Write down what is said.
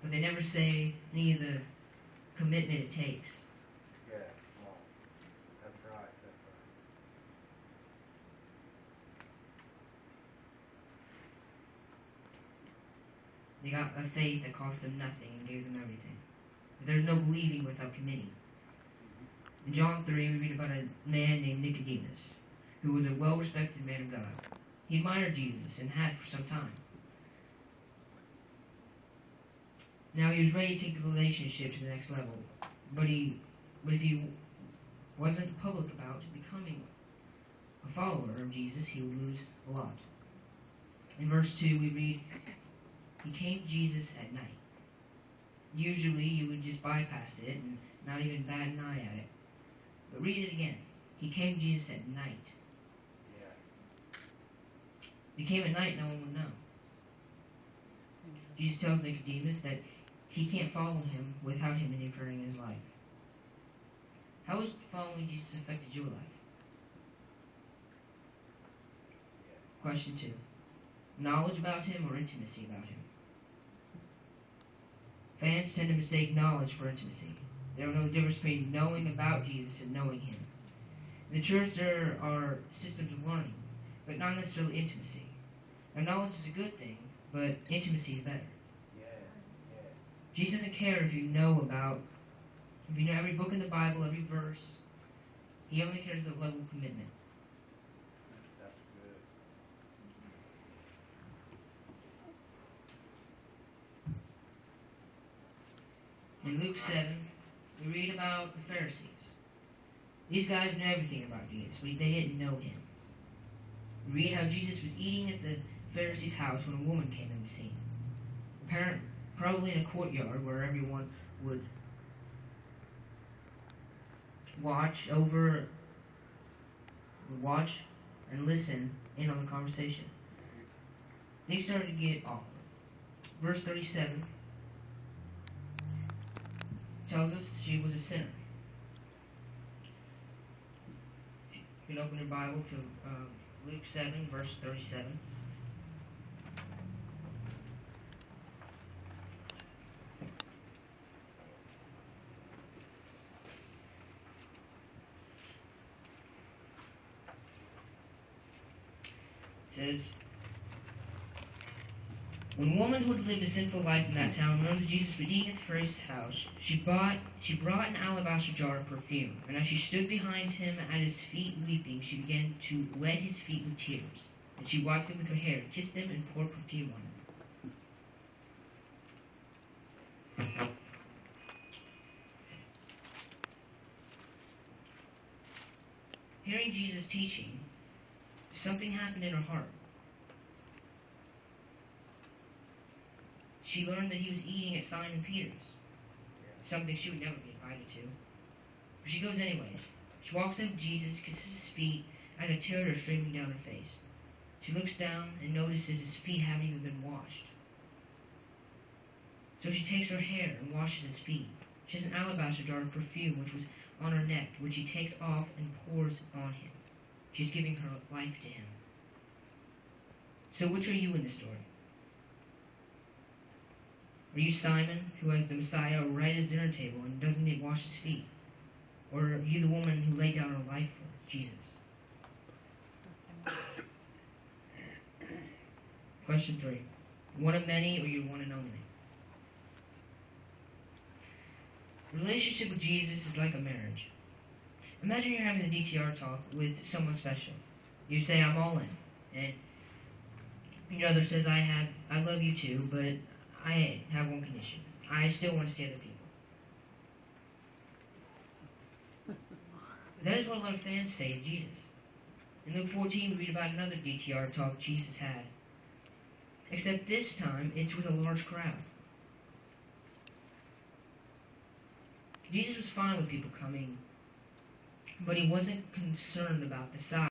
but they never say any of the commitment it takes. Yeah, well, that's right, that's right. They got a faith that cost them nothing and gave them everything. But there's no believing without committing. In John 3, we read about a man named Nicodemus, who was a well-respected man of God. He admired Jesus and had for some time. Now he was ready to take the relationship to the next level, but if he wasn't public about becoming a follower of Jesus, he would lose a lot. In verse 2, we read, he came to Jesus at night. Usually, you would just bypass it and not even bat an eye at it. But read it again. He came to Jesus at night. Yeah. If he came at night, no one would know. Jesus tells Nicodemus that he can't follow him without him interfering in his life. How has following Jesus affected your life? Question 2. Knowledge about him or intimacy about him? Fans tend to mistake knowledge for intimacy. They don't know the difference between knowing about Jesus and knowing him. In the church, there are systems of learning, but not necessarily intimacy. Now, knowledge is a good thing, but intimacy is better. Yes, yes. Jesus doesn't care if you know every book in the Bible, every verse. He only cares about the level of commitment. That's good. In Luke 7, we read about the Pharisees. These guys knew everything about Jesus, but they didn't know him. We read how Jesus was eating at the Pharisee's house when a woman came in the scene. Probably in a courtyard where everyone would watch and listen in on the conversation. They started to get awkward. Verse 37 tells us she was a sinner. You can open your Bible to Luke 7, verse 37. It says, when a woman who had lived a sinful life in that town learned that Jesus was eating at the Pharisee's house, she brought an alabaster jar of perfume, and as she stood behind him at his feet weeping, she began to wet his feet with tears. And she wiped them with her hair, kissed them, and poured perfume on them. Hearing Jesus' teaching, something happened in her heart. She learned that he was eating at Simon Peter's, something she would never be invited to. But she goes anyway. She walks up to Jesus, kisses his feet, as a tear are streaming down her face. She looks down and notices his feet haven't even been washed. So she takes her hair and washes his feet. She has an alabaster jar of perfume which was on her neck, which she takes off and pours on him. She's giving her life to him. So which are you in the story? Are you Simon, who has the Messiah right at his dinner table and doesn't even wash his feet? Or are you the woman who laid down her life for Jesus? Question 3. One of many, or you're one and only? A relationship with Jesus is like a marriage. Imagine you're having a DTR talk with someone special. You say, I'm all in. And your other says, I love you too, but I have one condition. I still want to see other people. That is what a lot of fans say of Jesus. In Luke 14, we read about another DTR talk Jesus had. Except this time, it's with a large crowd. Jesus was fine with people coming, but he wasn't concerned about the size.